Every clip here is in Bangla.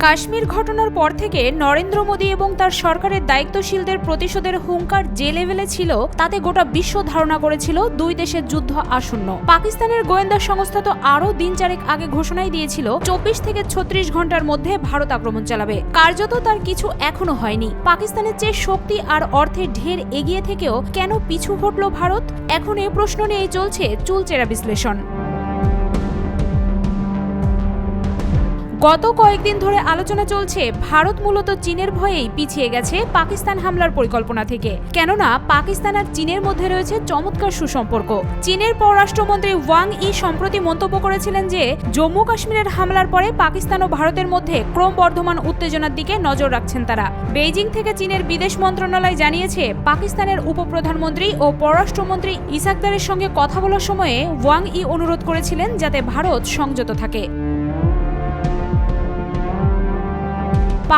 কাশ্মীর ঘটনার পর থেকে নরেন্দ্র মোদী এবং তার সরকারের দায়িত্বশীলদের প্রতিশোধের হুঙ্কার যে লেভেলে ছিল তাতে গোটা বিশ্ব ধারণা করেছিল দুই দেশের যুদ্ধ আসন্ন। পাকিস্তানের গোয়েন্দা সংস্থা তো আরও দিন চারেক আগে ঘোষণাই দিয়েছিল 24 থেকে 36 ঘন্টার মধ্যে ভারত আক্রমণ চালাবে। কার্যত তার কিছু এখনো হয়নি। পাকিস্তানের চেয়ে শক্তি আর অর্থে ঢের এগিয়ে থেকেও কেন পিছু হটল ভারত? এখন এই প্রশ্ন নিয়েই চলছে চুলচেরা বিশ্লেষণ। গত কয়েকদিন ধরে আলোচনা চলছে ভারত মূলত চীনের ভয়েই পিছিয়ে গেছে পাকিস্তান হামলার পরিকল্পনা থেকে। কেননা পাকিস্তান আর চীনের মধ্যে রয়েছে চমৎকার সুসম্পর্ক। চীনের পররাষ্ট্রমন্ত্রী ওয়াং ই সম্প্রতি মন্তব্য করেছিলেন যে জম্মু কাশ্মীরের হামলার পরে পাকিস্তান ও ভারতের মধ্যে ক্রমবর্ধমান উত্তেজনার দিকে নজর রাখছেন তারা। বেইজিং থেকে চীনের বিদেশ মন্ত্রণালয় জানিয়েছে পাকিস্তানের উপপ্রধানমন্ত্রী ও পররাষ্ট্রমন্ত্রী ইসাকদারের সঙ্গে কথা বলার সময়ে ওয়াং ই অনুরোধ করেছিলেন যাতে ভারত সংযত থাকে।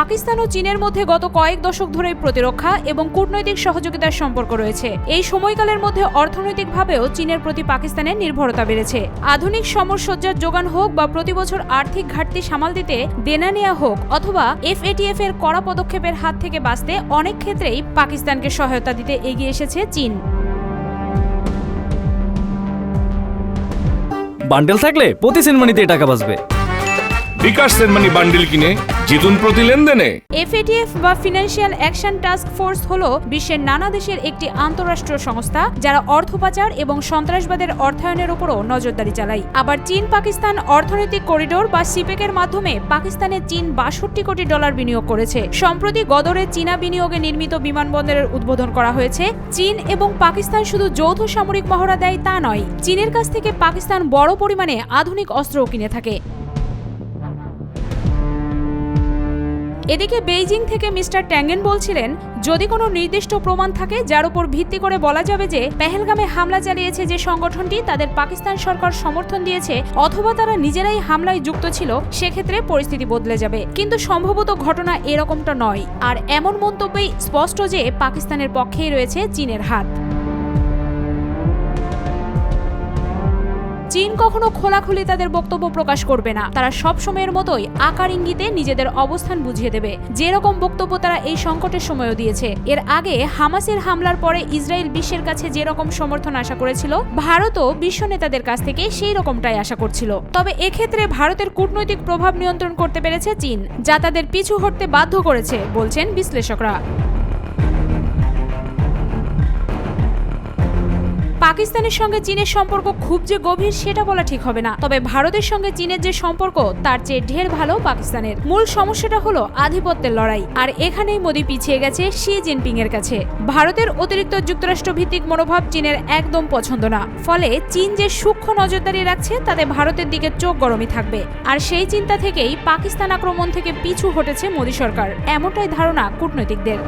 পাকিস্তান ও চীনের মধ্যে গত কয়েক দশক ধরেই প্রতিরক্ষা এবং কূটনৈতিক সহযোগিতার সম্পর্ক রয়েছে। এই সময়কালের মধ্যে অর্থনৈতিকভাবেও চীনের প্রতি পাকিস্তানের নির্ভরতা বেড়েছে। আধুনিক সমরসজ্জার যোগান হোক বা প্রতি বছর আর্থিক ঘাটতি সামাল দিতে দেনা নেওয়া হোক অথবা FATF এর কড়া পদক্ষেপের হাত থেকে বাঁচতে অনেক ক্ষেত্রেই পাকিস্তানকে সহায়তা দিতে এগিয়ে এসেছে চীন। বান্ডেল থাকলে প্রতি সেনমানিতে টাকা বাঁচবে। বিকাশ সেনমানি বান্ডেল কিনে জিতুন প্রতি লেনদেনে। FATF বা ফিনান্সিয়াল অ্যাকশন টাস্ক ফোর্স হলো বিশ্বের নানা দেশের একটি আন্তঃরাষ্ট্রীয় সংস্থা যারা অর্থ পাচার এবং সন্ত্রাসবাদের অর্থায়নের উপরও নজরদারি চালায়। আবার চীন পাকিস্তান অর্থনৈতিক করিডোর বা সিপেক এর মাধ্যমে পাকিস্তানে চীন ৬২ কোটি ডলার বিনিয়োগ করেছে। সম্প্রতি গদরে চীনা বিনিয়োগে নির্মিত বিমানবন্দরের উদ্বোধন করা হয়েছে। চীন এবং পাকিস্তান শুধু যৌথ সামরিক মহড়া দেয় তা নয়, চীনের কাছ থেকে পাকিস্তান বড় পরিমাণে আধুনিক অস্ত্রও কিনে থাকে। এদিকে বেইজিং থেকে মিস্টার ট্যাঙ্গেন বলছিলেন, যদি কোনো নির্দিষ্ট প্রমাণ থাকে যার উপর ভিত্তি করে বলা যাবে যে পেহেলগামে হামলা চালিয়েছে যে সংগঠনটি তাদের পাকিস্তান সরকার সমর্থন দিয়েছে অথবা তারা নিজেরাই হামলায় যুক্ত ছিল, সেক্ষেত্রে পরিস্থিতি বদলে যাবে। কিন্তু সম্ভবত ঘটনা এরকমটা নয়। আর এমন মন্তব্যেই স্পষ্ট যে পাকিস্তানের পক্ষেই রয়েছে চীনের হাত। চীন কখনো খোলাখুলি তাদের বক্তব্য প্রকাশ করবে না। তারা সব সময়ের মতোই আকার ইঙ্গিতে নিজেদের অবস্থান বুঝিয়ে দেবে। যেরকম বক্তব্য তারা এই সংকটের সময়ও দিয়েছে। এর আগে হামাসের হামলার পরে ইসরায়েল বিশ্বের কাছে যেরকম সমর্থন আশা করেছিল, ভারতও বিশ্ব নেতাদের কাছ থেকে সেই রকমটাই আশা করছিল। তবে এক্ষেত্রে ভারতের কূটনৈতিক প্রভাব নিয়ন্ত্রণ করতে পেরেছে চীন, যা তাদের পিছু হটতে বাধ্য করেছে বলছেন বিশ্লেষকরা। পাকিস্তানের সঙ্গে চীনের সম্পর্ক খুব যে গভীর সেটা বলা ঠিক হবে না। তবে ভারতের সঙ্গে চীনের যে সম্পর্ক তার চেয়ে ঢের ভালো পাকিস্তানের। মূল সমস্যাটা হলো আধিপত্যের লড়াই। আর এখানেই মোদি পিছিয়ে গেছে শি জিনপিং এর কাছে। ভারতের অতিরিক্ত যুক্তরাষ্ট্র ভিত্তিক মনোভাব চীনের একদম পছন্দ না। ফলে চীন যে সূক্ষ্ম নজরদারি রাখছে তাতে ভারতের দিকে চোখ গরমই থাকবে। আর সেই চিন্তা থেকেই পাকিস্তান আক্রমণ থেকে পিছু হটেছে মোদি সরকার, এমনটাই ধারণা কূটনৈতিকদের।